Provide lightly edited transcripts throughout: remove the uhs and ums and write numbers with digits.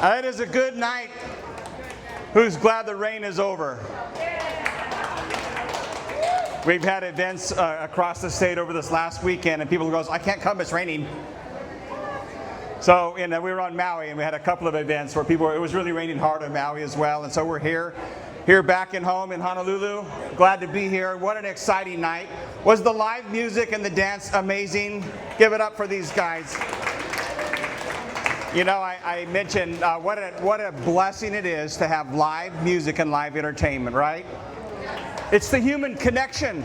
It is a good night. Who's glad the rain is over? We've had events across the state over this last weekend, and people go, I can't come, it's raining. So we were on Maui, and we had a couple of events where it was really raining hard on Maui as well. And so we're here back in home in Honolulu. Glad to be here. What an exciting night. Was the live music and the dance amazing? Give it up for these guys. You know, I mentioned what a blessing it is to have live music and live entertainment, right? It's the human connection.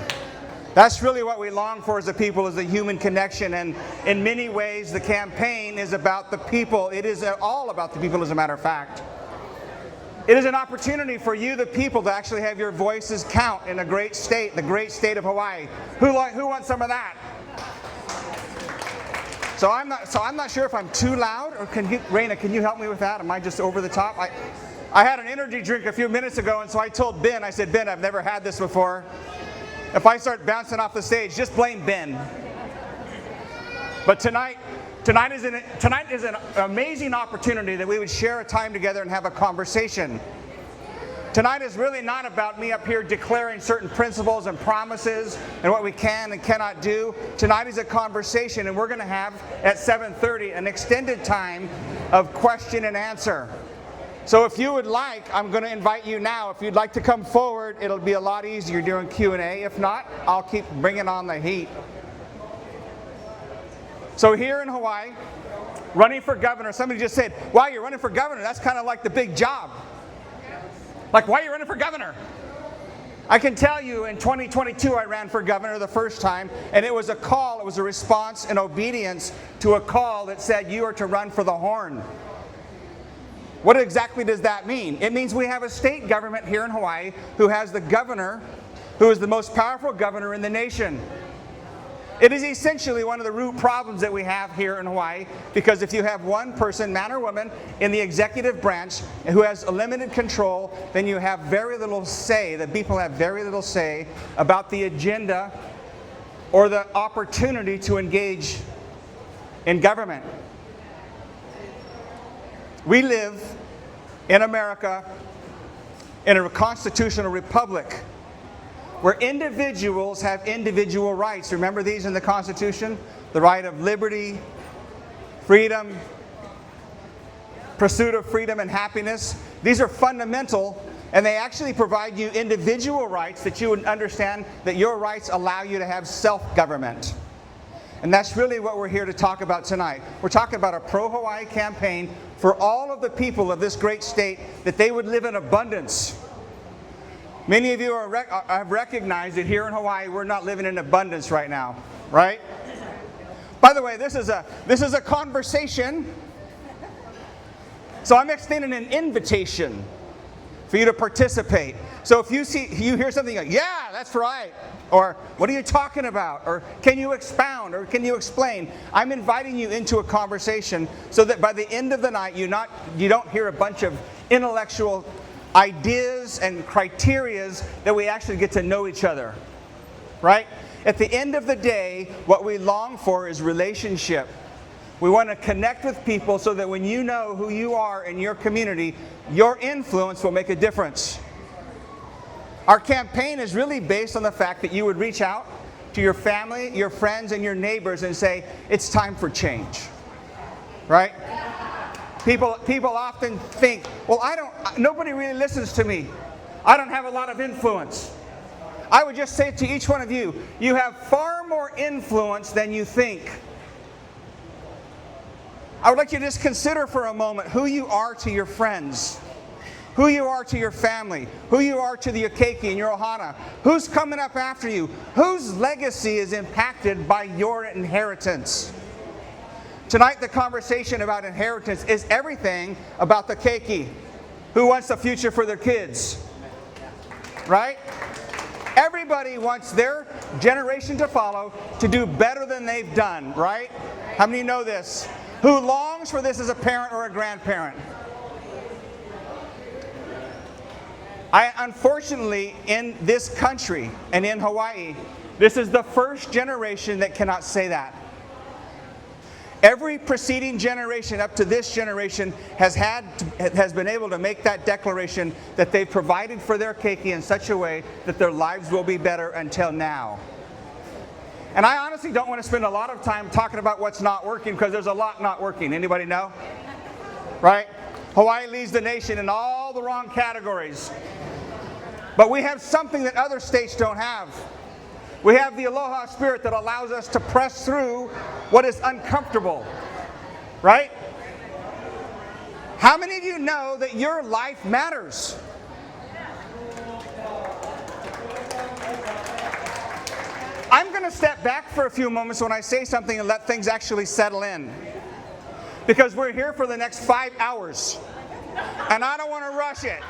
That's really what we long for as a people, is the human connection. And in many ways, the campaign is about the people. It is all about the people, as a matter of fact. It is an opportunity for you, the people, to actually have your voices count in a great state, the great state of Hawaii. Who wants some of that? So I'm not sure if I'm too loud, or Raina, can you help me with that? Am I just over the top? I had an energy drink a few minutes ago, and so I told Ben, I said, Ben, I've never had this before. If I start bouncing off the stage, just blame Ben. But tonight is an amazing opportunity that we would share a time together and have a conversation. Tonight is really not about me up here declaring certain principles and promises and what we can and cannot do. Tonight is a conversation, and we're going to have at 7:30 an extended time of question and answer. So if you would like, I'm going to invite you now. If you'd like to come forward, it'll be a lot easier during Q&A. If not, I'll keep bringing on the heat. So here in Hawaii, running for governor, somebody just said, wow, you're running for governor. That's kind of like the big job. Like, why are you running for governor? I can tell you, in 2022, I ran for governor the first time, and it was a call, it was a response in obedience to a call that said you are to run for the horn. What exactly does that mean? It means we have a state government here in Hawaii who has the governor, who is the most powerful governor in the nation. It is essentially one of the root problems that we have here in Hawaii, because if you have one person, man or woman, in the executive branch who has a limited control, then you have very little say, the people have very little say about the agenda or the opportunity to engage in government. We live in America in a constitutional republic, where individuals have individual rights. Remember these in the Constitution? The right of liberty, freedom, pursuit of freedom and happiness. These are fundamental, and they actually provide you individual rights that you would understand that your rights allow you to have self-government. And that's really what we're here to talk about tonight. We're talking about a pro-Hawaii campaign for all of the people of this great state, that they would live in abundance. Many of you have recognized that here in Hawaii, we're not living in abundance right now, right? By the way, this is a conversation. So I'm extending an invitation for you to participate. So if you hear something like, yeah, that's right, or what are you talking about, or can you expound, or can you explain? I'm inviting you into a conversation so that by the end of the night, you don't hear a bunch of intellectual ideas and criterias, that we actually get to know each other, right? At the end of the day, what we long for is relationship. We want to connect with people so that when you know who you are in your community, your influence will make a difference. Our campaign is really based on the fact that you would reach out to your family, your friends, and your neighbors and say, it's time for change, right? People often think, well, nobody really listens to me. I don't have a lot of influence. I would just say to each one of you, you have far more influence than you think. I would like you to just consider for a moment who you are to your friends, who you are to your family, who you are to the Keiki and your ohana, who's coming up after you, whose legacy is impacted by your inheritance. Tonight, the conversation about inheritance is everything about the keiki. Who wants a future for their kids? Right? Everybody wants their generation to follow to do better than they've done, right? How many know this? Who longs for this as a parent or a grandparent? Unfortunately, in this country and in Hawaii, this is the first generation that cannot say that. Every preceding generation up to this generation has been able to make that declaration that they've provided for their keiki in such a way that their lives will be better until now. And I honestly don't want to spend a lot of time talking about what's not working, because there's a lot not working. Anybody know? Right? Hawaii leads the nation in all the wrong categories. But we have something that other states don't have. We have the aloha spirit that allows us to press through what is uncomfortable. Right? How many of you know that your life matters? I'm going to step back for a few moments when I say something and let things actually settle in. Because we're here for the next 5 hours. And I don't want to rush it.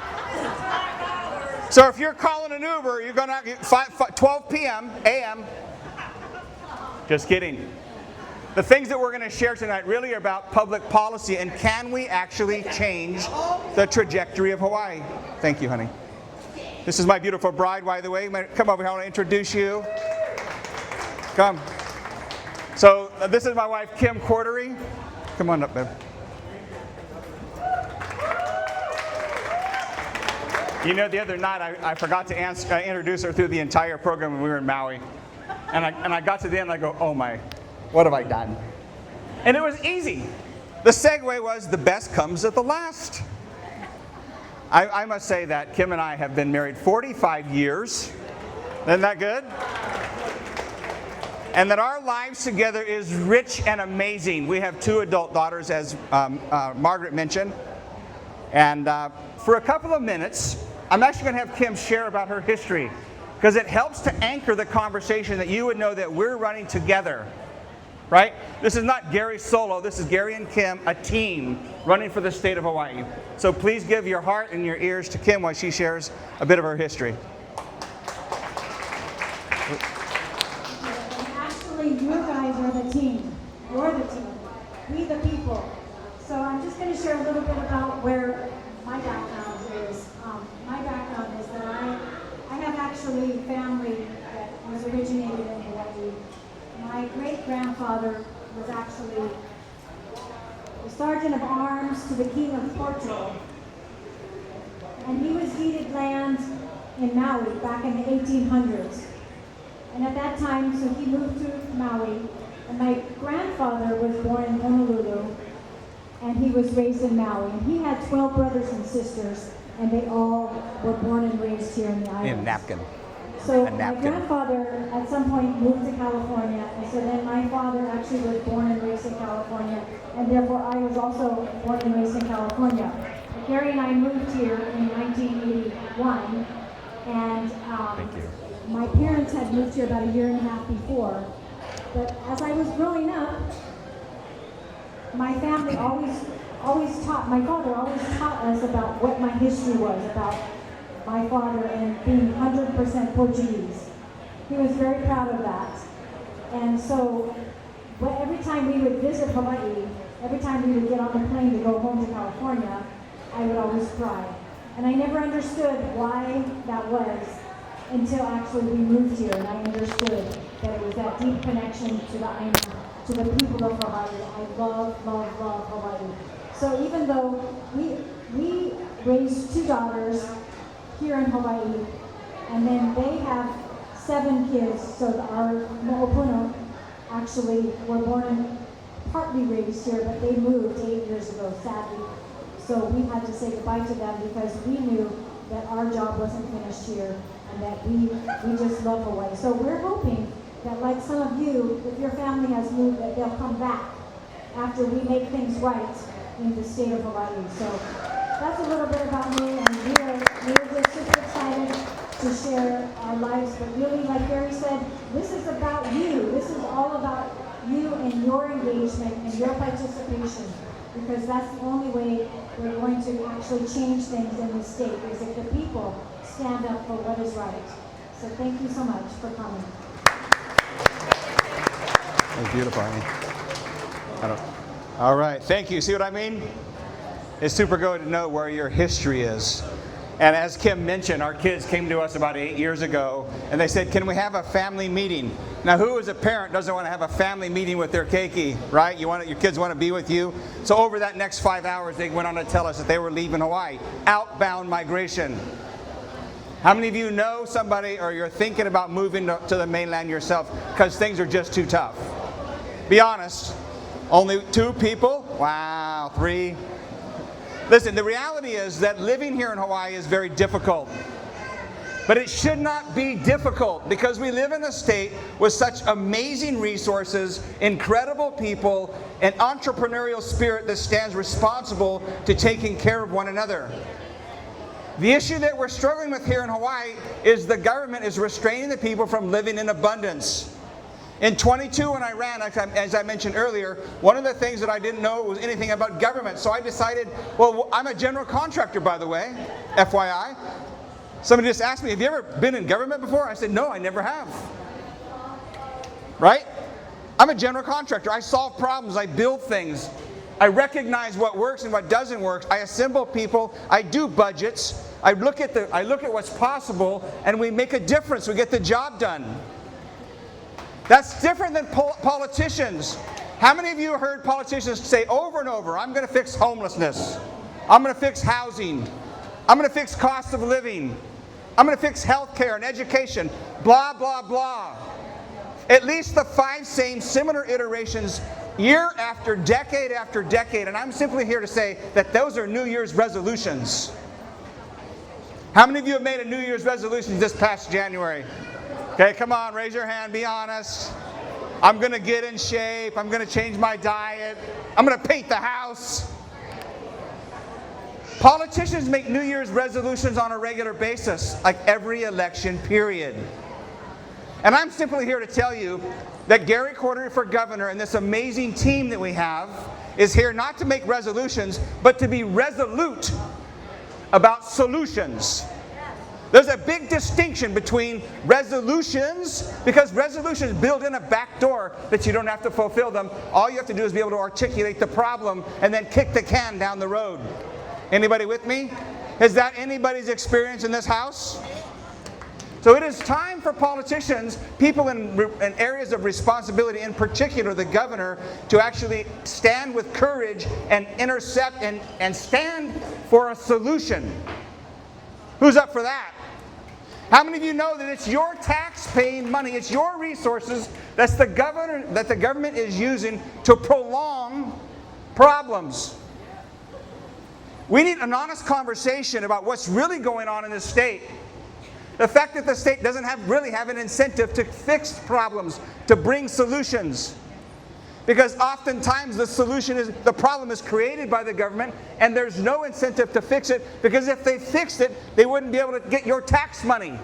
So if you're calling an Uber, you're going to 12 p.m. a.m. Just kidding. The things that we're going to share tonight really are about public policy, and can we actually change the trajectory of Hawaii? Thank you, honey. This is my beautiful bride, by the way. Come over here, I want to introduce you. Come. So this is my wife, Kim Cordery. Come on up, babe. You know, the other night I forgot to introduce her through the entire program when we were in Maui. And I got to the end and I go, oh my, what have I done? And it was easy. The segue was, the best comes at the last. I must say that Kim and I have been married 45 years. Isn't that good? And that our lives together is rich and amazing. We have 2 adult daughters, as Margaret mentioned. And for a couple of minutes, I'm actually going to have Kim share about her history, because it helps to anchor the conversation, that you would know that we're running together. Right? This is not Gary solo. This is Gary and Kim, a team running for the state of Hawaii. So please give your heart and your ears to Kim while she shares a bit of her history. You guys are the team. You're the team. We the people. So I'm just going to share a little bit about where my background is. My background is that I have actually family that was originated in Hawaii. My great-grandfather was actually the Sergeant of Arms to the King of Portugal. And he was deeded land in Maui back in the 1800s. And at that time, so he moved to Maui, and my grandfather was born in Honolulu, and he was raised in Maui. And he had 12 brothers and sisters, and they all were born and raised here in the islands. In a napkin. So my grandfather at some point moved to California, and so then my father actually was born and raised in California, and therefore I was also born and raised in California. But Gary and I moved here in 1981, and Thank you. My parents had moved here about a year and a half before, but as I was growing up, my family always taught, my father always taught us about what my history was, about my father and being 100% Portuguese. He was very proud of that. And so every time we would visit Hawaii, every time we would get on the plane to go home to California, I would always cry. And I never understood why that was, until actually we moved here, and I understood that it was that deep connection to the island, to the people of Hawaii. I love, love, love Hawaii. So even though we raised 2 daughters here in Hawaii, and then they have 7 kids, so our mo'opuno actually were born and partly raised here, but they moved 8 years ago, sadly. So we had to say goodbye to them, because we knew that our job wasn't finished here, and that we just love Hawaii. So we're hoping that, like some of you, if your family has moved, that they'll come back after we make things right in the state of Hawaii. So that's a little bit about me, and we're just super excited to share our lives. But really, like Gary said, this is about you. This is all about you and your engagement and your participation, because that's the only way we're going to actually change things in the state, is if the people stand up for what is right. So thank you so much for coming. That was beautiful, honey. All right, thank you. See what I mean? It's super good to know where your history is. And as Kim mentioned, our kids came to us about 8 years ago, and they said, can we have a family meeting? Now, who as a parent doesn't want to have a family meeting with their keiki, right? Your kids want to be with you. So over that next 5 hours, they went on to tell us that they were leaving Hawaii. Outbound migration. How many of you know somebody or you're thinking about moving to the mainland yourself because things are just too tough? Be honest. Only 2 people? Wow, 3. Listen, the reality is that living here in Hawaii is very difficult. But it should not be difficult because we live in a state with such amazing resources, incredible people, and entrepreneurial spirit that stands responsible to taking care of one another. The issue that we're struggling with here in Hawaii is the government is restraining the people from living in abundance. In 22 when I ran, as I mentioned earlier, one of the things that I didn't know was anything about government. So I decided, well, I'm a general contractor, by the way, FYI. Somebody just asked me, have you ever been in government before? I said, no, I never have. Right? I'm a general contractor. I solve problems. I build things. I recognize what works and what doesn't work. I assemble people. I do budgets. I look at what's possible, and we make a difference. We get the job done. That's different than politicians. How many of you heard politicians say over and over, I'm going to fix homelessness. I'm going to fix housing. I'm going to fix cost of living. I'm going to fix health care and education. Blah, blah, blah. At least the 5 same similar iterations year after decade, and I'm simply here to say that those are New Year's resolutions. How many of you have made a New Year's resolution this past January? Okay, come on, raise your hand, be honest. I'm going to get in shape. I'm going to change my diet. I'm going to paint the house. Politicians make New Year's resolutions on a regular basis, like every election period. And I'm simply here to tell you that Gary Cordery for governor and this amazing team that we have is here not to make resolutions, but to be resolute about solutions. There's a big distinction between resolutions, because resolutions build in a back door that you don't have to fulfill them. All you have to do is be able to articulate the problem and then kick the can down the road. Anybody with me? Is that anybody's experience in this house? So it is time for politicians, people in areas of responsibility, in particular the governor, to actually stand with courage and intercept and stand for a solution. Who's up for that? How many of you know that it's your tax-paying money, it's your resources that the government is using to prolong problems? We need an honest conversation about what's really going on in this state. The fact that the state doesn't really have an incentive to fix problems, to bring solutions. Because oftentimes the problem is created by the government and there's no incentive to fix it, because if they fixed it, they wouldn't be able to get your tax money.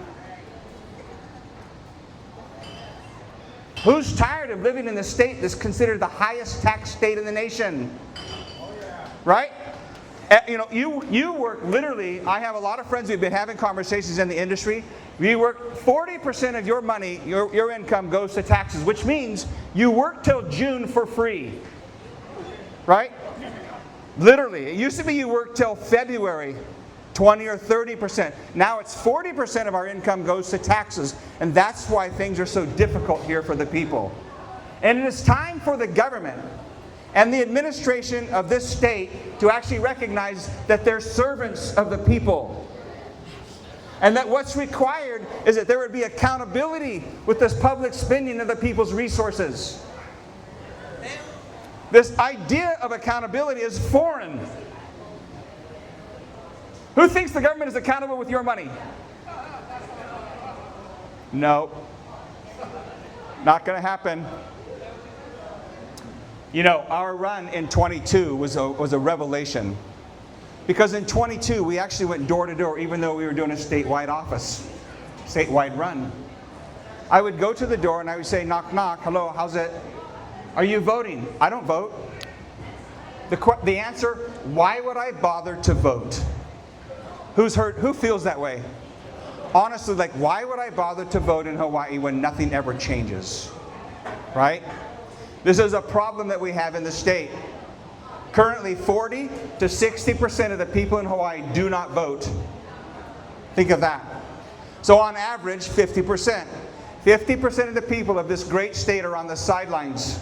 Who's tired of living in the state that's considered the highest tax state in the nation? Right? You know, you work literally, I have a lot of friends who've been having conversations in the industry. You work 40% of your money, your income goes to taxes, which means you work till June for free. Right? Literally. It used to be you work till February, 20 or 30%. Now it's 40% of our income goes to taxes. And that's why things are so difficult here for the people. And it is time for the government and the administration of this state to actually recognize that they're servants of the people. And that what's required is that there would be accountability with this public spending of the people's resources. This idea of accountability is foreign. Who thinks the government is accountable with your money? No. Not going to happen. You know, our run in 22 was a revelation. Because in 22, we actually went door to door, even though we were doing a statewide office, statewide run. I would go to the door and I would say, knock, knock, hello, how's it? Are you voting? I don't vote. The answer, why would I bother to vote? Who's hurt? Who feels that way? Honestly, like, why would I bother to vote in Hawaii when nothing ever changes? Right? This is a problem that we have in the state. Currently, 40 to 60% of the people in Hawaii do not vote. Think of that. So on average, 50%. 50% of the people of this great state are on the sidelines.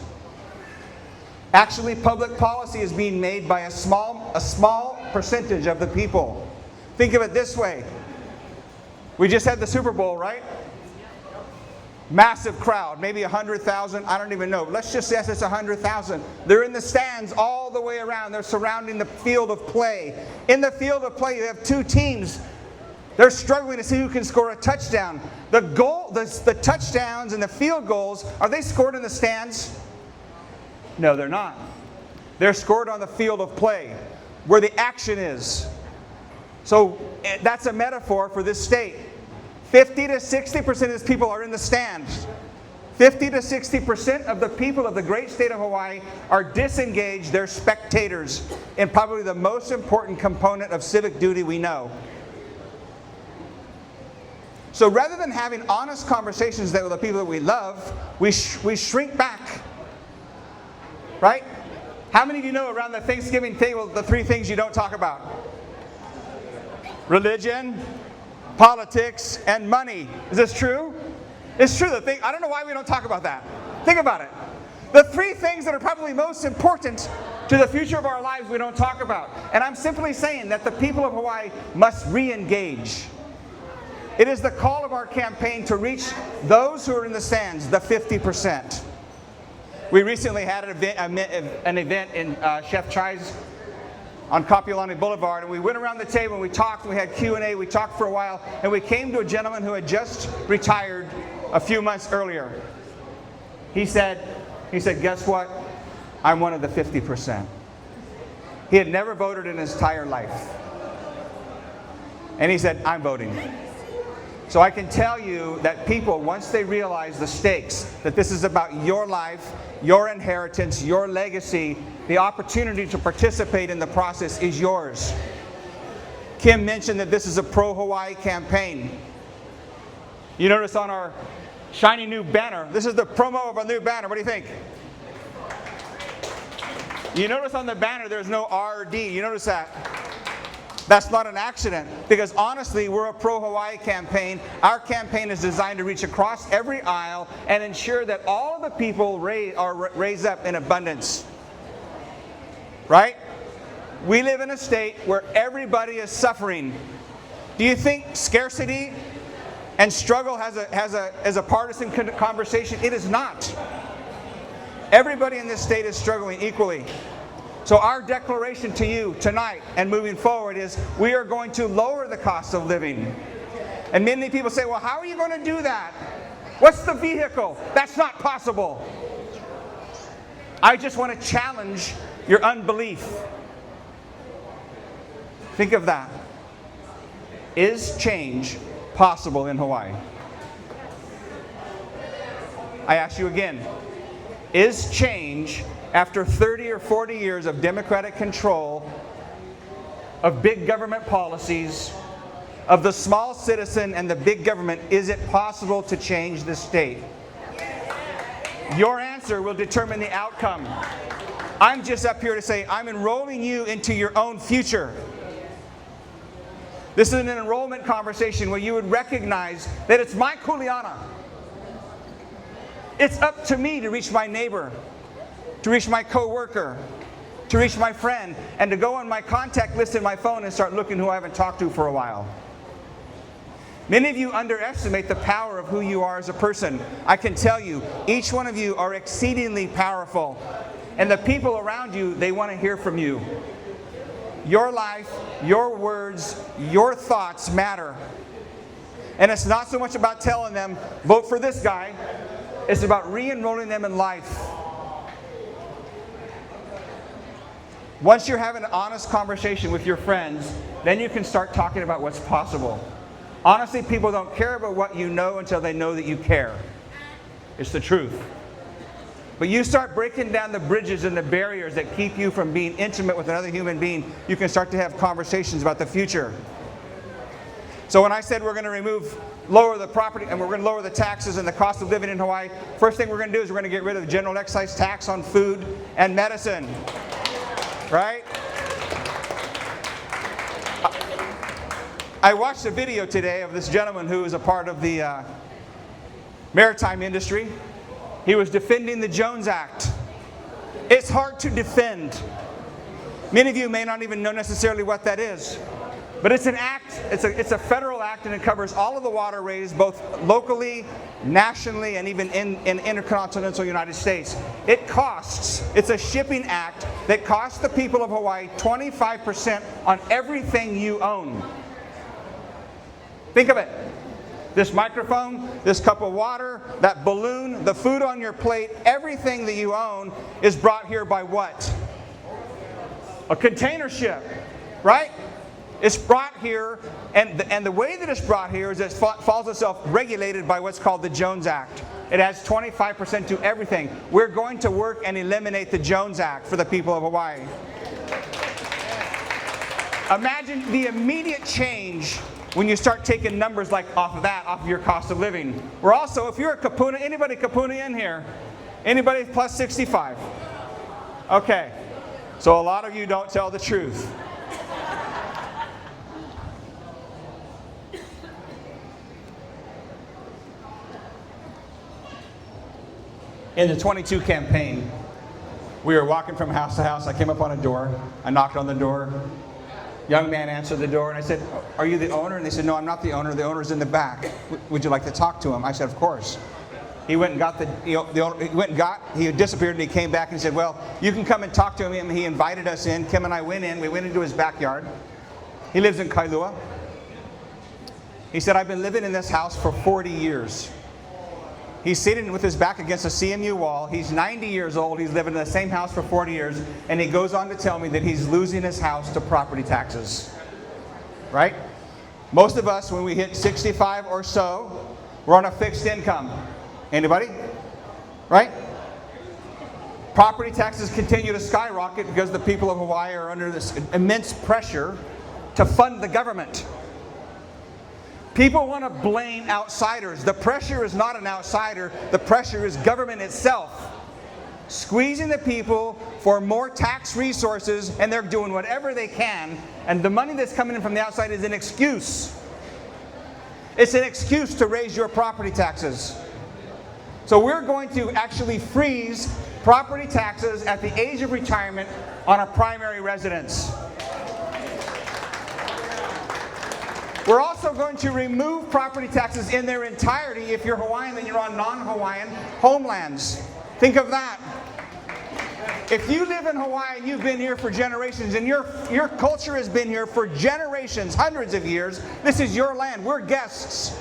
Actually, public policy is being made by a small percentage of the people. Think of it this way. We just had the Super Bowl, right? Massive crowd, maybe 100,000, I don't even know. Let's just guess it's 100,000. They're in the stands all the way around. They're surrounding the field of play. In the field of play, you have two teams. They're struggling to see who can score a touchdown. The touchdowns and the field goals, are they scored in the stands? No, they're not. They're scored on the field of play, where the action is. So that's a metaphor for this state. 50 to 60% of these people are in the stands. 50 to 60% of the people of the great state of Hawaii are disengaged. They're spectators in probably the most important component of civic duty we know. So rather than having honest conversations with the people that we love, we shrink back. Right? How many of you know around the Thanksgiving table the three things you don't talk about? Religion, politics, and money. Is this true? It's true. I don't know why we don't talk about that. Think about it. The three things that are probably most important to the future of our lives we don't talk about. And I'm simply saying that the people of Hawaii must re-engage. It is the call of our campaign to reach those who are in the stands, the 50%. We recently had an event in Chef Chai's on Kapiolani Boulevard, and we went around the table and we talked, we had Q&A, we talked for a while, and we came to a gentleman who had just retired a few months earlier. He said, guess what? I'm one of the 50%. He had never voted in his entire life. And he said, I'm voting. So I can tell you that people, once they realize the stakes, that this is about your life, your inheritance, your legacy, the opportunity to participate in the process is yours. Kim mentioned that this is a pro-Hawaii campaign. You notice on our shiny new banner, this is the promo of our new banner. What do you think? You notice on the banner there's no R or D. You notice that? That's not an accident, because honestly, we're a pro-Hawaii campaign. Our campaign is designed to reach across every aisle and ensure that all of the people are raised up in abundance. Right? We live in a state where everybody is suffering. Do you think scarcity and struggle has a partisan conversation? It is not. Everybody in this state is struggling equally. So our declaration to you tonight and moving forward is we are going to lower the cost of living. And many people say, well, how are you going to do that? What's the vehicle? That's not possible. I just want to challenge your unbelief. Think of that. Is change possible in Hawaii? I ask you again, is change, after 30 or 40 years of democratic control, of big government policies, of the small citizen and the big government, is it possible to change the state? Your answer will determine the outcome. I'm just up here to say I'm enrolling you into your own future. This is an enrollment conversation where you would recognize that it's my kuleana. It's up to me to reach my neighbor, to reach my coworker, to reach my friend, and to go on my contact list in my phone and start looking who I haven't talked to for a while. Many of you underestimate the power of who you are as a person. I can tell you, each one of you are exceedingly powerful. And the people around you, they want to hear from you. Your life, your words, your thoughts matter. And it's not so much about telling them, vote for this guy. It's about re-enrolling them in life. Once you're having an honest conversation with your friends, then you can start talking about what's possible. Honestly, people don't care about what you know until they know that you care. It's the truth. But you start breaking down the bridges and the barriers that keep you from being intimate with another human being, you can start to have conversations about the future. So when I said we're going to lower the property, and we're going to lower the taxes and the cost of living in Hawaii, first thing we're going to do is we're going to get rid of the general excise tax on food and medicine. Right? I watched a video today of this gentleman who is a part of the maritime industry. He was defending the Jones Act. It's hard to defend. Many of you may not even know necessarily what that is. But it's an act, it's a federal act, and it covers all of the waterways, both locally, nationally, and even in intercontinental United States. It's a shipping act that costs the people of Hawaii 25% on everything you own. Think of it. This microphone, this cup of water, that balloon, the food on your plate, everything that you own is brought here by what? A container ship, right? It's brought here, and the way that it's brought here is it falls itself regulated by what's called the Jones Act. It adds 25% to everything. We're going to work and eliminate the Jones Act for the people of Hawaii. Imagine the immediate change when you start taking numbers like off of your cost of living. We're also, if you're a kapuna, anybody kapuna in here? Anybody plus 65? Okay, so a lot of you don't tell the truth. In the 22 campaign, we were walking from house to house. I came up on a door. I knocked on the door. Young man answered the door, and I said, "Are you the owner?" And they said, "No, I'm not the owner. The owner's in the back. Would you like to talk to him?" I said, "Of course." He went and got the owner. He disappeared, and he came back and said, "Well, you can come and talk to him." And he invited us in. Kim and I went in. We went into his backyard. He lives in Kailua. He said, "I've been living in this house for 40 years. He's sitting with his back against a CMU wall. He's 90 years old. He's living in the same house for 40 years. And he goes on to tell me that he's losing his house to property taxes." Right? Most of us, when we hit 65 or so, we're on a fixed income. Anybody? Right? Property taxes continue to skyrocket because the people of Hawaii are under this immense pressure to fund the government. People want to blame outsiders. The pressure is not an outsider. The pressure is government itself, squeezing the people for more tax resources, and they're doing whatever they can. And the money that's coming in from the outside is an excuse. It's an excuse to raise your property taxes. So we're going to actually freeze property taxes at the age of retirement on a primary residence. We're also going to remove property taxes in their entirety if you're Hawaiian and you're on non-Hawaiian homelands. Think of that. If you live in Hawaii and you've been here for generations, and your culture has been here for generations, hundreds of years, this is your land. We're guests.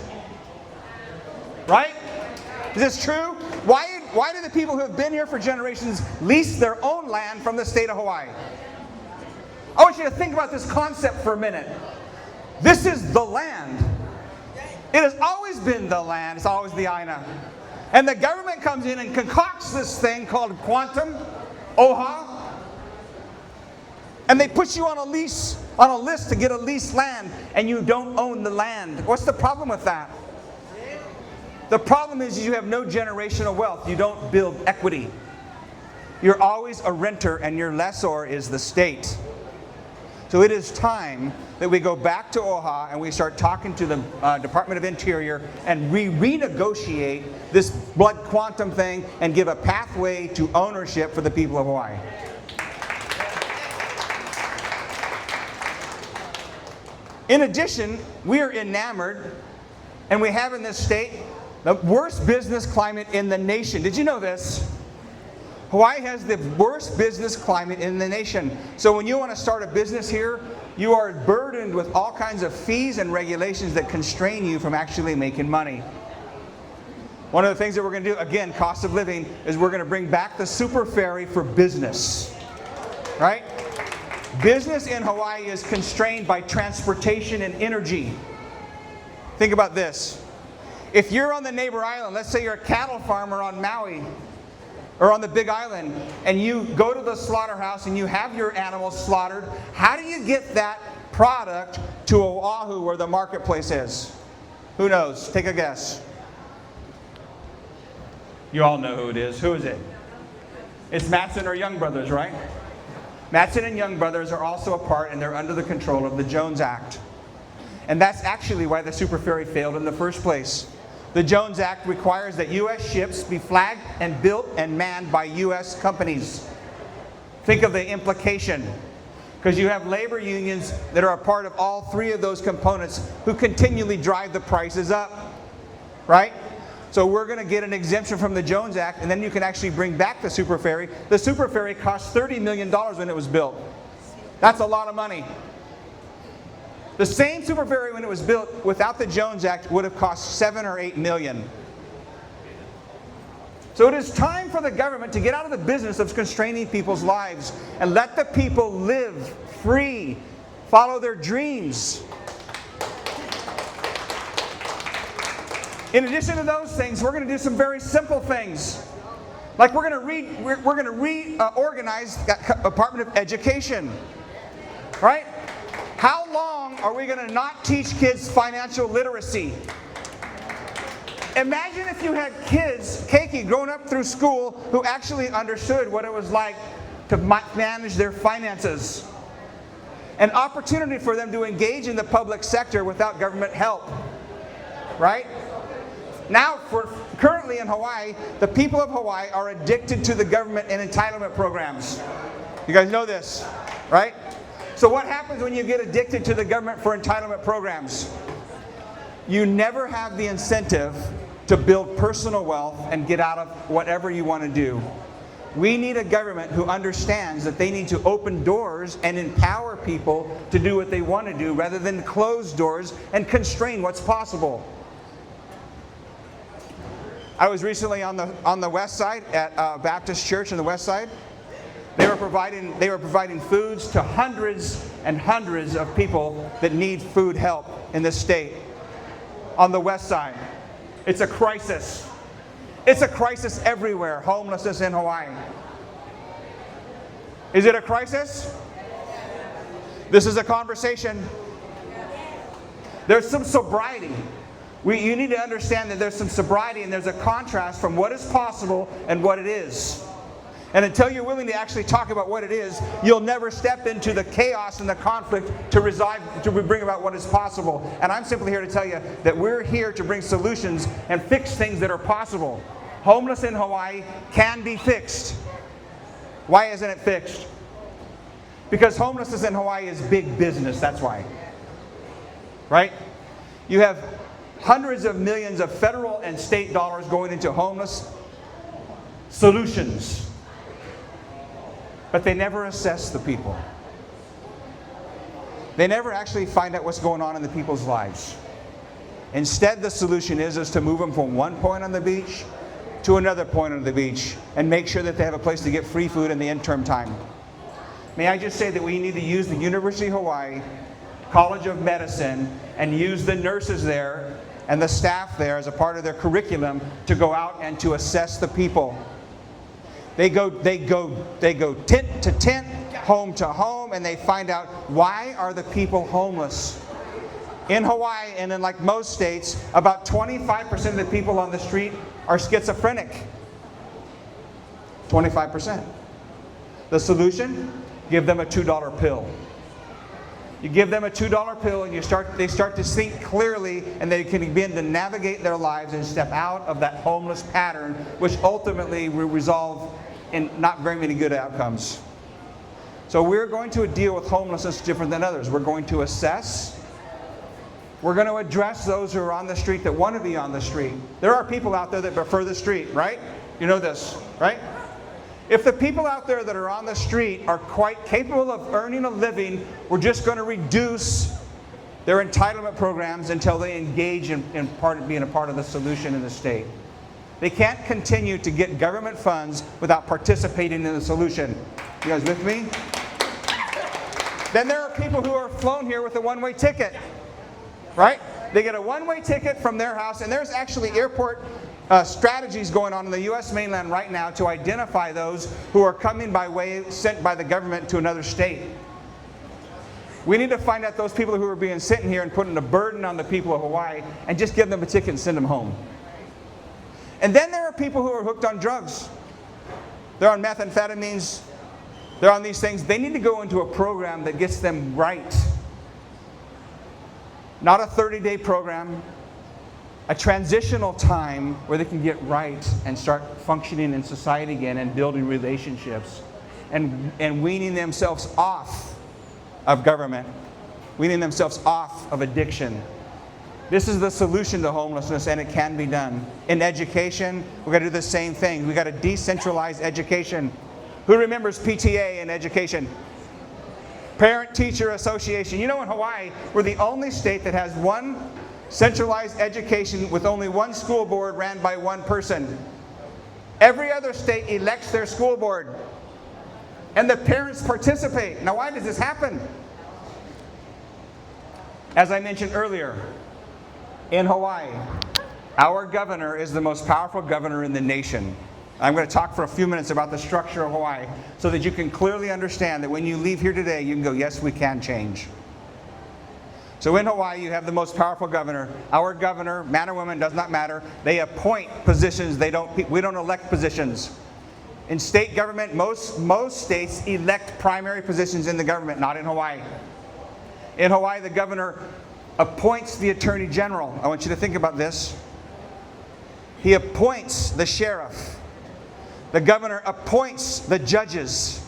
Right? Is this true? Why do the people who have been here for generations lease their own land from the state of Hawaii? I want you to think about this concept for a minute. This is the land. It has always been the land. It's always the Aina. And the government comes in and concocts this thing called quantum, OHA. And they put you on a list to get a leased land, and you don't own the land. What's the problem with that? The problem is you have no generational wealth. You don't build equity. You're always a renter, and your lessor is the state. So it is time that we go back to OHA and we start talking to the Department of Interior and renegotiate this blood quantum thing and give a pathway to ownership for the people of Hawaii. In addition, we are enamored, and we have in this state the worst business climate in the nation. Did you know this? Hawaii has the worst business climate in the nation. So when you want to start a business here, you are burdened with all kinds of fees and regulations that constrain you from actually making money. One of the things that we're going to do, again, cost of living, is we're going to bring back the super ferry for business. Right? Business in Hawaii is constrained by transportation and energy. Think about this. If you're on the neighbor island, let's say you're a cattle farmer on Maui, or on the Big Island, and you go to the slaughterhouse and you have your animals slaughtered, how do you get that product to Oahu where the marketplace is? Who knows? Take a guess. You all know who it is. Who is it? It's Matson or Young Brothers, right? Matson and Young Brothers are also a part, and they're under the control of the Jones Act. And that's actually why the super ferry failed in the first place. The Jones Act requires that U.S. ships be flagged and built and manned by U.S. companies. Think of the implication, because you have labor unions that are a part of all three of those components who continually drive the prices up, right? So we're going to get an exemption from the Jones Act, and then you can actually bring back the super ferry. The super ferry cost $30 million when it was built. That's a lot of money. The same super ferry when it was built without the Jones Act would have cost $7 or $8 million. So it is time for the government to get out of the business of constraining people's lives and let the people live free, follow their dreams. In addition to those things, we're going to do some very simple things. Like we're going to reorganize the Department of Education. Right? How long are we going to not teach kids financial literacy? Imagine if you had kids, Keiki, growing up through school who actually understood what it was like to manage their finances. An opportunity for them to engage in the public sector without government help. Right? Now, currently in Hawaii, the people of Hawaii are addicted to the government and entitlement programs. You guys know this, right? So what happens when you get addicted to the government for entitlement programs? You never have the incentive to build personal wealth and get out of whatever you want to do. We need a government who understands that they need to open doors and empower people to do what they want to do rather than close doors and constrain what's possible. I was recently on the west side at a Baptist church on the west side. They were providing foods to hundreds and hundreds of people that need food help in this state. On the west side. It's a crisis. It's a crisis everywhere, homelessness in Hawaii. Is it a crisis? This is a conversation. There's some sobriety. You need to understand that there's some sobriety and there's a contrast from what is possible and what it is. And until you're willing to actually talk about what it is, you'll never step into the chaos and the conflict to bring about what is possible. And I'm simply here to tell you that we're here to bring solutions and fix things that are possible. Homeless in Hawaii can be fixed. Why isn't it fixed? Because homelessness in Hawaii is big business, that's why. Right? You have hundreds of millions of federal and state dollars going into homeless solutions. But they never assess the people. They never actually find out what's going on in the people's lives. Instead, the solution is to move them from one point on the beach to another point on the beach and make sure that they have a place to get free food in the interim time. May I just say that we need to use the University of Hawaii College of Medicine and use the nurses there and the staff there as a part of their curriculum to go out and to assess the people. They go tent to tent, home to home, and they find out why are the people homeless. In Hawaii and in like most states, about 25% of the people on the street are schizophrenic. 25%. The solution? Give them a $2 pill. You give them a $2 pill and they start to think clearly and they can begin to navigate their lives and step out of that homeless pattern, which ultimately will resolve in not very many good outcomes. So we're going to deal with homelessness different than others. We're going to assess. We're going to address those who are on the street that want to be on the street. There are people out there that prefer the street, right? You know this, right? If the people out there that are on the street are quite capable of earning a living, we're just going to reduce their entitlement programs until they engage in being a part of the solution in the state. They can't continue to get government funds without participating in the solution. You guys with me? Then there are people who are flown here with a one-way ticket, right? They get a one-way ticket from their house, and there's actually airport strategies going on in the U.S. mainland right now to identify those who are coming by way sent by the government to another state. We need to find out those people who are being sent here and putting a burden on the people of Hawaii and just give them a ticket and send them home. And then there are people who are hooked on drugs. They're on methamphetamines. They're on these things. They need to go into a program that gets them right. Not a 30-day program. a transitional time where they can get right and start functioning in society again and building relationships and weaning themselves off of government, weaning themselves off of addiction. This is the solution to homelessness, and it can be done. In education, we've got to do the same thing. We've got to decentralize education. Who remembers PTA in education? Parent-Teacher Association. You know, in Hawaii, we're the only state that has one centralized education with only one school board ran by one person. Every other state elects their school board, and the parents participate. Now, why does this happen? As I mentioned earlier, in Hawaii, our governor is the most powerful governor in the nation. I'm going to talk for a few minutes about the structure of Hawaii so that you can clearly understand that when you leave here today, you can go, yes, we can change. So in Hawaii, you have the most powerful governor. Our governor, man or woman, does not matter. They appoint positions. We don't elect positions. In state government, most states elect primary positions in the government, not in Hawaii. In Hawaii, the governor appoints the attorney general. I want you to think about this. He appoints the sheriff. The governor appoints the judges.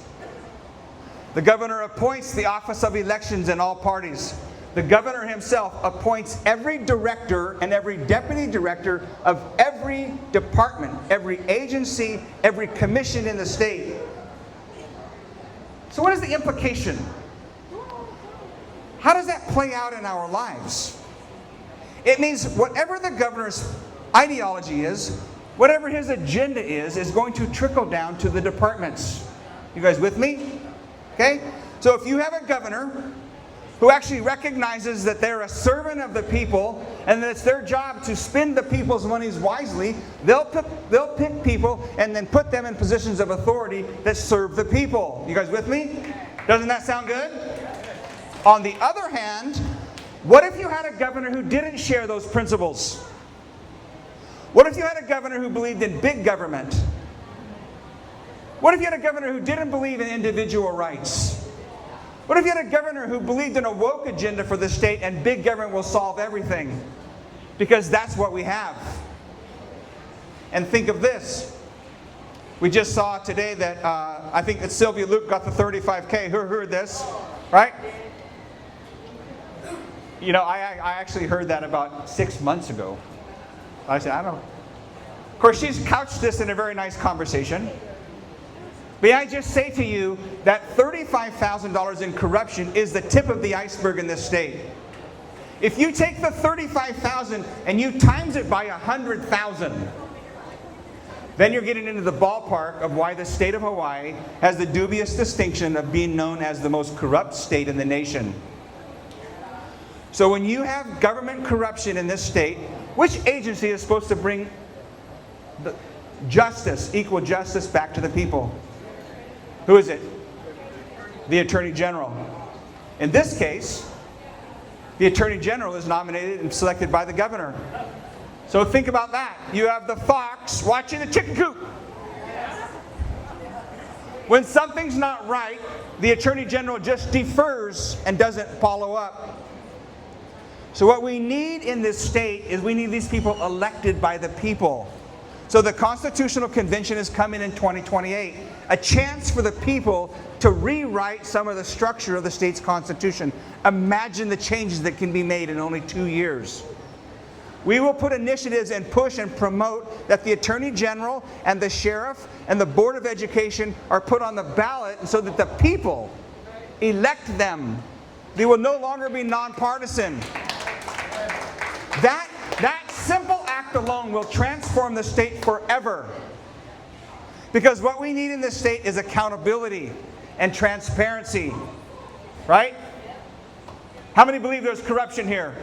The governor appoints the office of elections in all parties. The governor himself appoints every director and every deputy director of every department, every agency, every commission in the state. So what is the implication? How does that play out in our lives? It means whatever the governor's ideology is, whatever his agenda is going to trickle down to the departments. You guys with me? Okay? So if you have a governor who actually recognizes that they're a servant of the people and that it's their job to spend the people's monies wisely, they'll pick people and then put them in positions of authority that serve the people. You guys with me? Doesn't that sound good? On the other hand, what if you had a governor who didn't share those principles? What if you had a governor who believed in big government? What if you had a governor who didn't believe in individual rights? What if you had a governor who believed in a woke agenda for the state and big government will solve everything? Because that's what we have. And think of this. We just saw today that I think that Sylvia Luke got the 35K. Who heard this? Right? You know, I actually heard that about 6 months ago. I said, I don't know. Of course, she's couched this in a very nice conversation. May I just say to you that $35,000 in corruption is the tip of the iceberg in this state. If you take the $35,000 and you times it by 100,000, then you're getting into the ballpark of why the state of Hawaii has the dubious distinction of being known as the most corrupt state in the nation. So when you have government corruption in this state, which agency is supposed to bring the justice, equal justice back to the people? Who is it? The Attorney General. In this case, the Attorney General is nominated and selected by the governor. So think about that. You have the fox watching the chicken coop. When something's not right, the Attorney General just defers and doesn't follow up. So what we need in this state is we need these people elected by the people. So the Constitutional Convention is coming in 2028. A chance for the people to rewrite some of the structure of the state's constitution. Imagine the changes that can be made in only 2 years. We will put initiatives and push and promote that the Attorney General and the Sheriff and the Board of Education are put on the ballot so that the people elect them. They will no longer be nonpartisan. That simple act alone will transform the state forever. Because what we need in this state is accountability and transparency. Right? How many believe there's corruption here?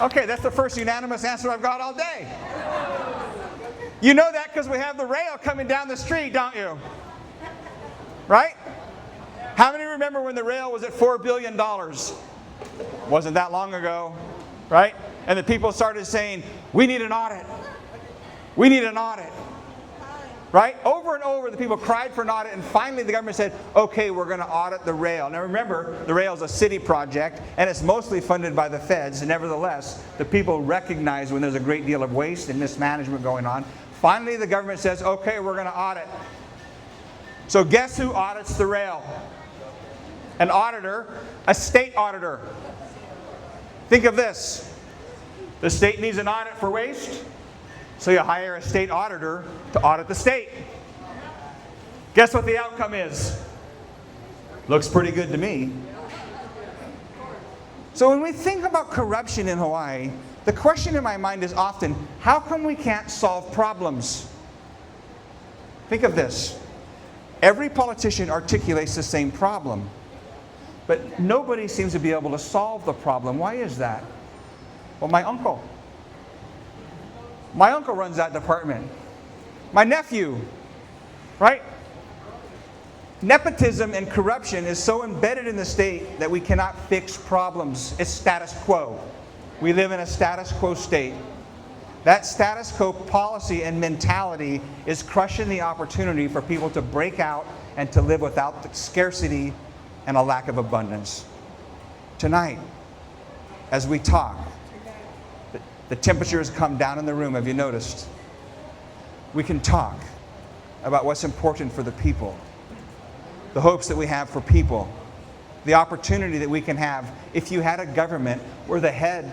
Okay, that's the first unanimous answer I've got all day. You know that because we have the rail coming down the street, don't you? Right? How many remember when the rail was at $4 billion? Wasn't that long ago, right? And the people started saying, we need an audit. We need an audit. Right? Over and over, the people cried for an audit, and finally the government said, okay, we're going to audit the rail. Now remember, the rail is a city project, and it's mostly funded by the feds. And nevertheless, the people recognize when there's a great deal of waste and mismanagement going on. Finally, the government says, okay, we're going to audit. So guess who audits the rail? An auditor, a state auditor. Think of this. The state needs an audit for waste, so you hire a state auditor to audit the state. Guess what the outcome is? Looks pretty good to me. So when we think about corruption in Hawaii, the question in my mind is often, how come we can't solve problems? Think of this. Every politician articulates the same problem, but nobody seems to be able to solve the problem. Why is that? Well, my uncle runs that department. My nephew, right? Nepotism and corruption is so embedded in the state that we cannot fix problems. It's status quo. We live in a status quo state. That status quo policy and mentality is crushing the opportunity for people to break out and to live without the scarcity and a lack of abundance. Tonight, as we talk, the temperature has come down in the room, have you noticed? We can talk about what's important for the people, the hopes that we have for people, the opportunity that we can have if you had a government where the head,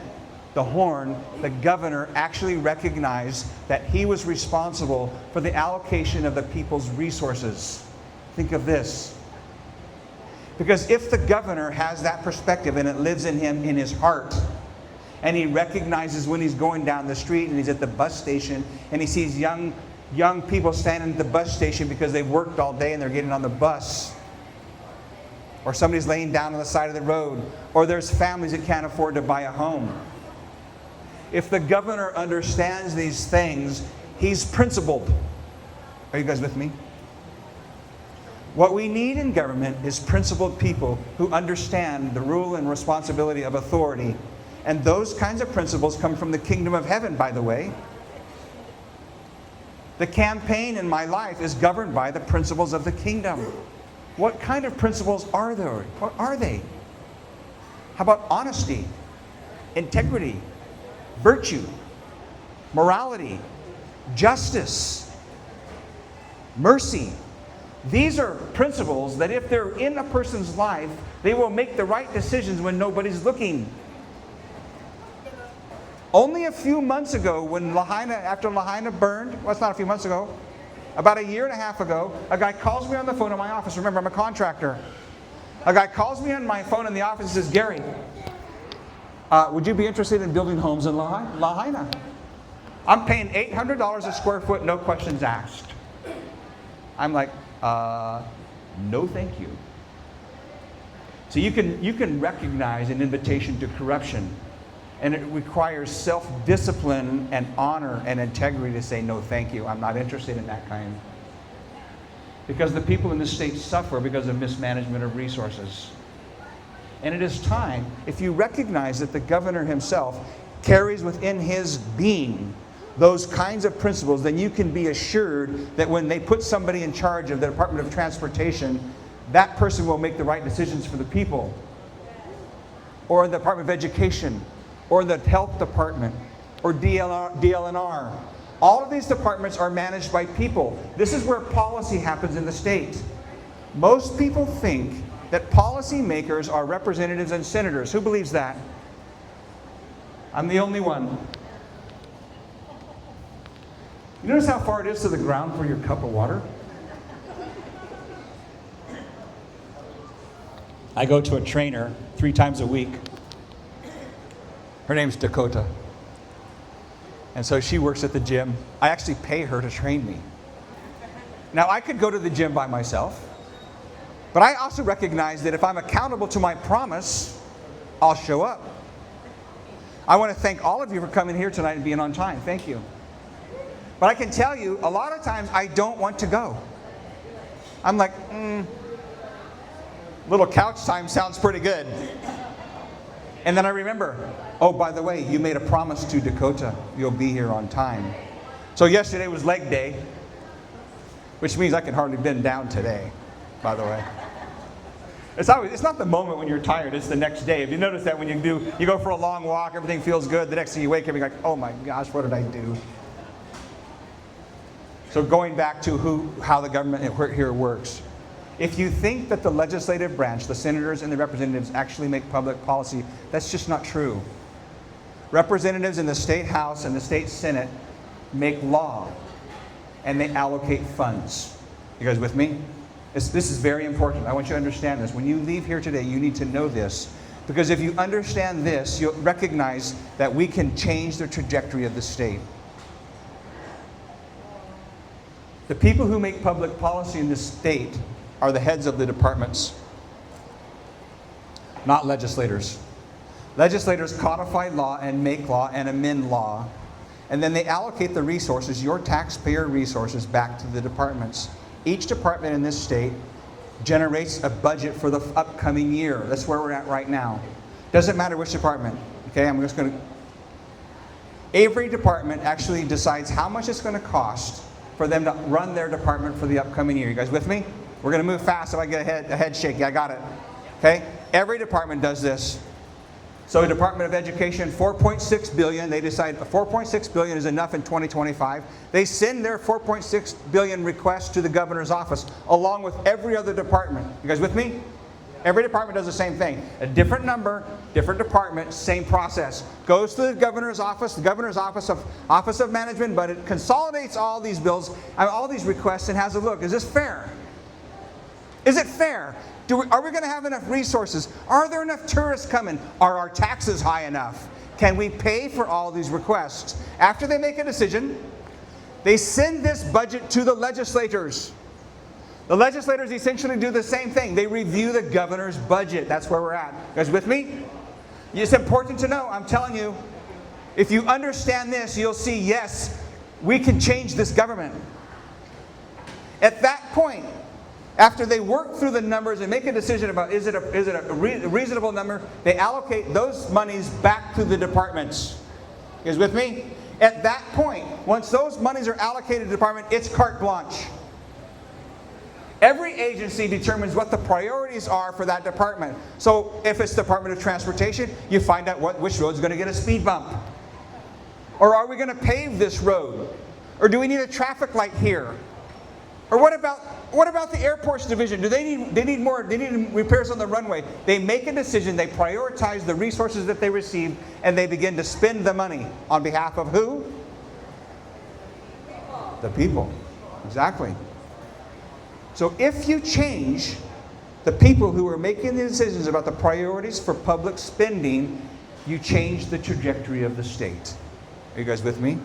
the horn, the governor actually recognized that he was responsible for the allocation of the people's resources. Think of this. Because if the governor has that perspective and it lives in him, in his heart, and he recognizes when he's going down the street and he's at the bus station and he sees young people standing at the bus station because they've worked all day and they're getting on the bus, or somebody's laying down on the side of the road, or there's families that can't afford to buy a home. If the governor understands these things, he's principled. Are you guys with me? What we need in government is principled people who understand the rule and responsibility of authority. And those kinds of principles come from the kingdom of heaven, by the way. The campaign in my life is governed by the principles of the kingdom. What kind of principles are there? What are they? How about honesty, integrity, virtue, morality, justice, mercy? These are principles that if they're in a person's life, they will make the right decisions when nobody's looking. Only a few months ago, when after Lahaina burned, well, it's not a few months ago, about a year and a half ago, a guy calls me on the phone in my office. Remember, I'm a contractor. A guy calls me on my phone in the office and says, Gary, would you be interested in building homes in Lahaina? I'm paying $800 a square foot, no questions asked. I'm like, no thank you. So you can recognize an invitation to corruption, and it requires self-discipline and honor and integrity to say, no thank you, I'm not interested in that kind. Because the people in this state suffer because of mismanagement of resources. And it is time, if you recognize that the governor himself carries within his being those kinds of principles, then you can be assured that when they put somebody in charge of the Department of Transportation, that person will make the right decisions for the people. Or the Department of Education, or the Health Department, or DLNR. All of these departments are managed by people. This is where policy happens in the state. Most people think that policymakers are representatives and senators. Who believes that? I'm the only one. You notice how far it is to the ground for your cup of water? I go to a trainer 3 times a week. Her name's Dakota. And so she works at the gym. I actually pay her to train me. Now, I could go to the gym by myself, but I also recognize that if I'm accountable to my promise, I'll show up. I want to thank all of you for coming here tonight and being on time. Thank you. But I can tell you, a lot of times I don't want to go. I'm like, little couch time sounds pretty good. And then I remember, oh, by the way, you made a promise to Dakota. You'll be here on time. So yesterday was leg day. which means I can hardly bend down today, by the way. It's not the moment when you're tired, it's the next day. If you notice that when you go for a long walk, everything feels good, the next thing you wake up, you're like, oh my gosh, what did I do? So going back to how the government here works. If you think that the legislative branch, the senators and the representatives, actually make public policy, that's just not true. Representatives in the state house and the state senate make law, and they allocate funds. You guys with me? This is very important. I want you to understand this. When you leave here today, you need to know this. Because if you understand this, you'll recognize that we can change the trajectory of the state. The people who make public policy in this state are the heads of the departments, not legislators. Legislators codify law and make law and amend law, and then they allocate the resources, your taxpayer resources, back to the departments. Each department in this state generates a budget for the upcoming year. That's where we're at right now. Doesn't matter which department. Okay, I'm just going to... Every department actually decides how much it's going to cost for them to run their department for the upcoming year. You guys with me? We're going to move fast. If I get a head shake, yeah, I got it. Okay? Every department does this. So the Department of Education, $4.6 billion. They decide $4.6 billion is enough in 2025. They send their $4.6 billion request to the governor's office, along with every other department. You guys with me? Every department does the same thing. A different number, different department, same process. Goes to the governor's office Office of Management Budget, consolidates all these bills, all these requests, and has a look. Is this fair? Is it fair? Are we going to have enough resources? Are there enough tourists coming? Are our taxes high enough? Can we pay for all these requests? After they make a decision, they send this budget to the legislators. The legislators essentially do the same thing. They review the governor's budget. That's where we're at. You guys with me? It's important to know. I'm telling you, if you understand this, you'll see, yes, we can change this government. At that point, after they work through the numbers and make a decision about is it a reasonable number, they allocate those monies back to the departments. You guys with me? At that point, once those monies are allocated to the department, it's carte blanche. Every agency determines what the priorities are for that department. So if it's Department of Transportation, you find out which road is going to get a speed bump. Or are we going to pave this road? Or do we need a traffic light here? Or what about the airports division? Do they need repairs on the runway? They make a decision, they prioritize the resources that they receive, and they begin to spend the money on behalf of who? The people. Exactly. So if you change the people who are making the decisions about the priorities for public spending, you change the trajectory of the state. Are you guys with me?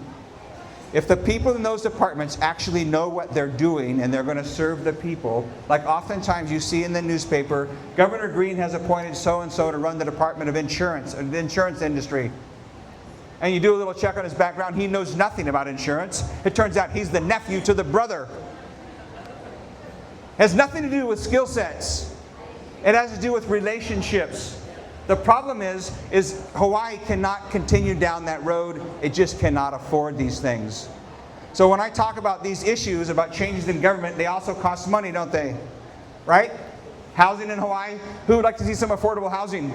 If the people in those departments actually know what they're doing and they're going to serve the people, like oftentimes you see in the newspaper, Governor Green has appointed so-and-so to run the Department of Insurance, the insurance industry. And you do a little check on his background, he knows nothing about insurance. It turns out he's the nephew to the brother. It has nothing to do with skill sets. It has to do with relationships. The problem is Hawaii cannot continue down that road. It just cannot afford these things. So when I talk about these issues, about changes in government, they also cost money, don't they? Right? Housing in Hawaii. Who would like to see some affordable housing?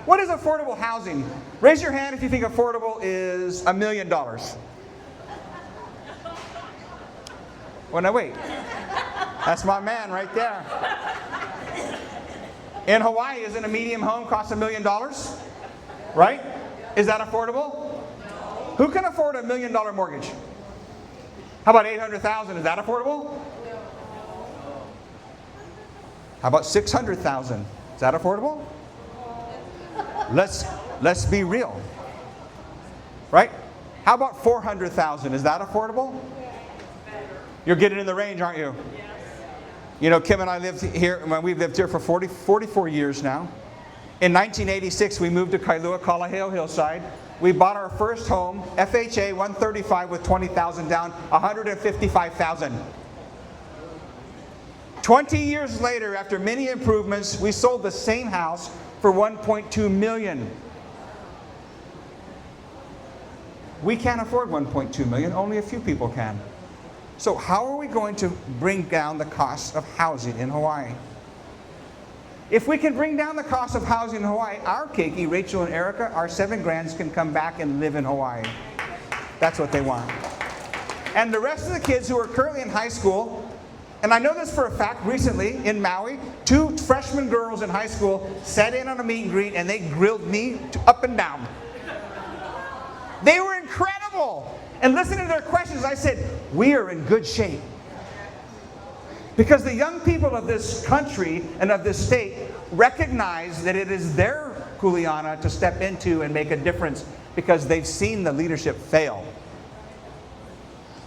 What is affordable housing? Raise your hand if you think affordable is $1 million. Well, now wait. That's my man right there. In Hawaii, isn't a medium home cost $1 million? Right? Is that affordable? Who can afford a $1 million mortgage? How about $800,000? Is that affordable? How about $600,000? Is that affordable? Let's be real. Right? How about $400,000? Is that affordable? You're getting in the range, aren't you? You know, Kim and I lived here, we've lived here for 44 years now. In 1986, we moved to Kailua, Kalaheo Hillside. We bought our first home, FHA 135 with $20,000 down, $155,000. 20 years later, after many improvements, we sold the same house for $1.2 million. We can't afford $1.2 million, only a few people can. So how are we going to bring down the cost of housing in Hawaii? If we can bring down the cost of housing in Hawaii, our keiki, Rachel and Erica, our 7 grands can come back and live in Hawaii. That's what they want. And the rest of the kids who are currently in high school, and I know this for a fact, recently in Maui, 2 freshman girls in high school sat in on a meet and greet and they grilled me up and down. They were incredible. And listening to their questions, I said, we are in good shape. Because the young people of this country and of this state recognize that it is their kuleana to step into and make a difference because they've seen the leadership fail.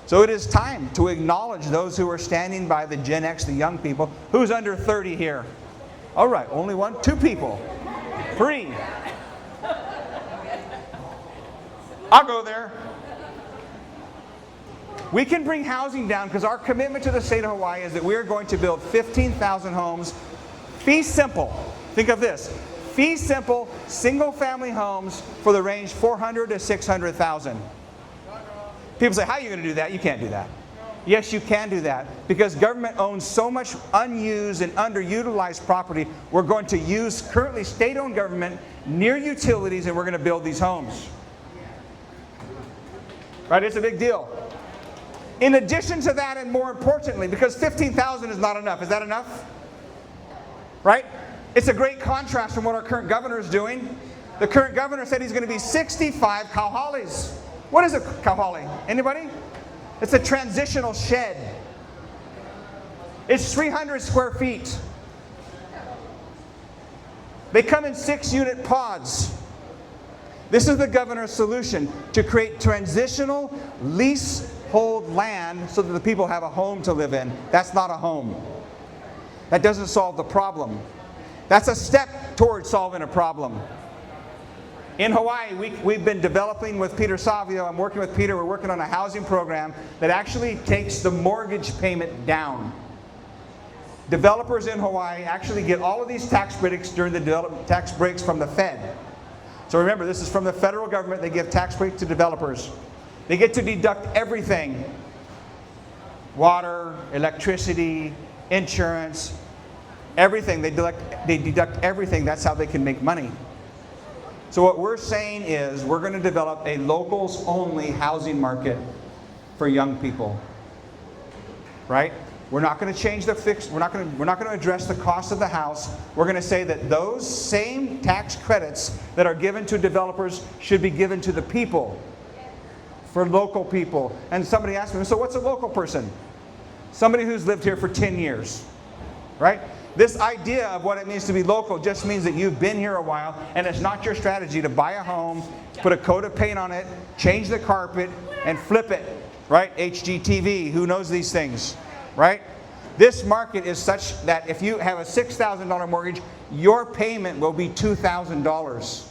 So it is time to acknowledge those who are standing by the Gen X, the young people. Who's under 30 here? All right, only 1, 2 people. 3. I'll go there. We can bring housing down because our commitment to the state of Hawaii is that we are going to build 15,000 homes. Fee simple. Think of this. Fee simple, single family homes for the range 400 to 600,000. People say, how are you going to do that? You can't do that. Yes, you can do that because government owns so much unused and underutilized property. We're going to use currently state-owned government near utilities and we're going to build these homes. Right? It's a big deal. In addition to that, and more importantly, because 15,000 is not enough. Is that enough? Right? It's a great contrast from what our current governor is doing. The current governor said he's going to be 65 kauhalis. What is a kauhali? Anybody? It's a transitional shed. It's 300 square feet. They come in 6-unit pods. This is the governor's solution to create transitional leasehold land so that the people have a home to live in. That's not a home. That doesn't solve the problem. That's a step towards solving a problem. In Hawaii, we've been developing with Peter Savio. I'm working with Peter. We're working on a housing program that actually takes the mortgage payment down. Developers in Hawaii actually get all of these tax breaks during the tax breaks from the Fed. So remember, this is from the federal government. They give tax breaks to developers. They get to deduct everything. Water, electricity, insurance, everything. They deduct everything. That's how they can make money. So what we're saying is we're going to develop a locals-only housing market for young people. Right? We're not going to change the fix. We're not going to address the cost of the house. We're going to say that those same tax credits that are given to developers should be given to the people, for local people. And somebody asked me, so what's a local person? Somebody who's lived here for 10 years, right? This idea of what it means to be local just means that you've been here a while, and it's not your strategy to buy a home, put a coat of paint on it, change the carpet, and flip it, right? HGTV, who knows these things? Right? This market is such that if you have a $6,000 mortgage, your payment will be $2,000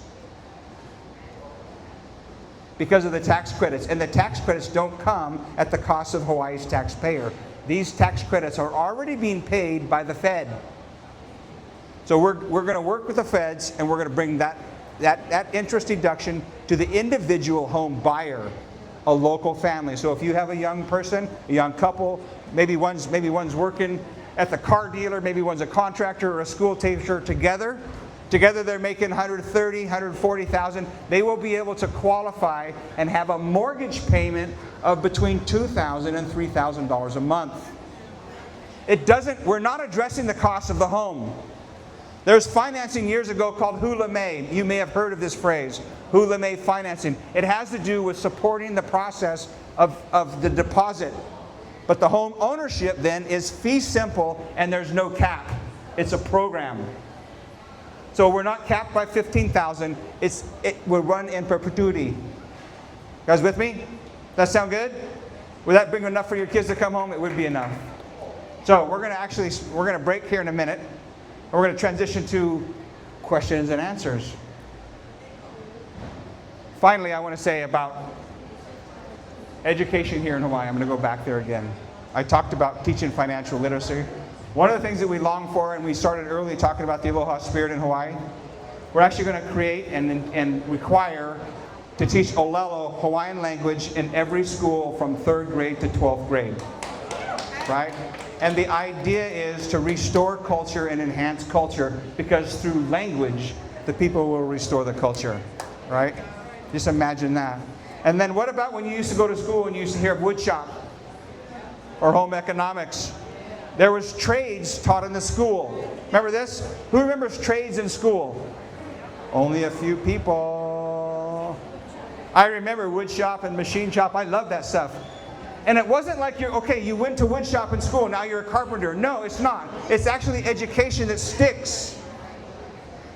because of the tax credits. And the tax credits don't come at the cost of Hawaii's taxpayer. These tax credits are already being paid by the Fed. So we're going to work with the Feds, and we're going to bring that interest deduction to the individual home buyer, a local family. So if you have a young person, a young couple, maybe one's working at the car dealer, maybe one's a contractor or a school teacher together they're making $130,000, $140,000. They will be able to qualify and have a mortgage payment of between $2,000 and $3,000 a month. We're not addressing the cost of the home. There's financing years ago called hula mai. You may have heard of this phrase, hula mai financing. It has to do with supporting the process of the deposit. But the home ownership then is fee simple and there's no cap. It's a program. So we're not capped by 15,000. It will run in perpetuity. You guys with me? That sound good? Would that bring enough for your kids to come home? It would be enough. So we're going to break here in a minute. And we're going to transition to questions and answers. Finally, I want to say about education here in Hawaii. I'm going to go back there again. I talked about teaching financial literacy. One of the things that we long for, and we started early talking about the aloha spirit in Hawaii, we're actually going to create and require to teach olelo, Hawaiian language, in every school from 3rd grade to 12th grade. right? And the idea is to restore culture and enhance culture, because through language, the people will restore the culture, right? Just imagine that. And then what about when you used to go to school and you used to hear of wood shop or home economics? There was trades taught in the school. Remember this? Who remembers trades in school? Only a few people. I remember wood shop and machine shop. I love that stuff. And it wasn't like you went to wood shop in school, now you're a carpenter. No, it's not. It's actually education that sticks.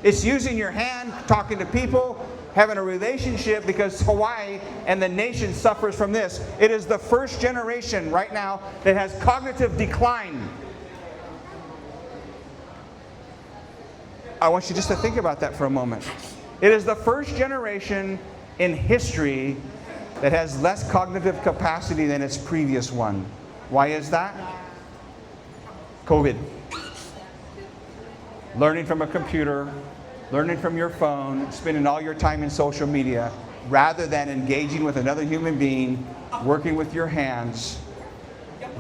It's using your hand, talking to people, having a relationship, because Hawaii and the nation suffers from this. It is the first generation right now that has cognitive decline. I want you just to think about that for a moment. It is the first generation in history that has less cognitive capacity than its previous one. Why is that? COVID. Learning from a computer, learning from your phone, spending all your time in social media, rather than engaging with another human being, working with your hands,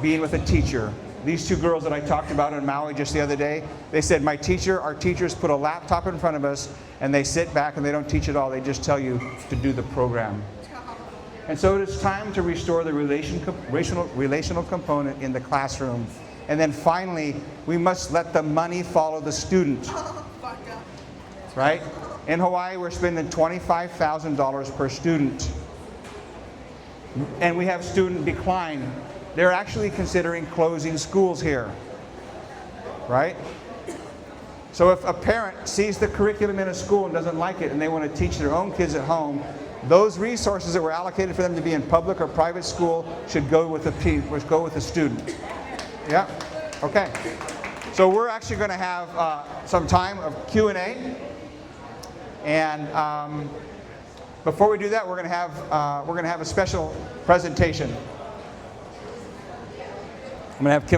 being with a teacher. These two girls that I talked about in Maui just the other day, they said, our teachers put a laptop in front of us and they sit back and they don't teach at all, they just tell you to do the program. And so it is time to restore the relational component in the classroom. And then finally, we must let the money follow the student. Right? In Hawaii, we're spending $25,000 per student. And we have student decline. They're actually considering closing schools here. Right? So if a parent sees the curriculum in a school and doesn't like it and they want to teach their own kids at home, those resources that were allocated for them to be in public or private school should go with the student. Yeah? Okay. So we're actually going to have some time of Q&A. And before we do that, we're going to have a special presentation. I'm going to have Kim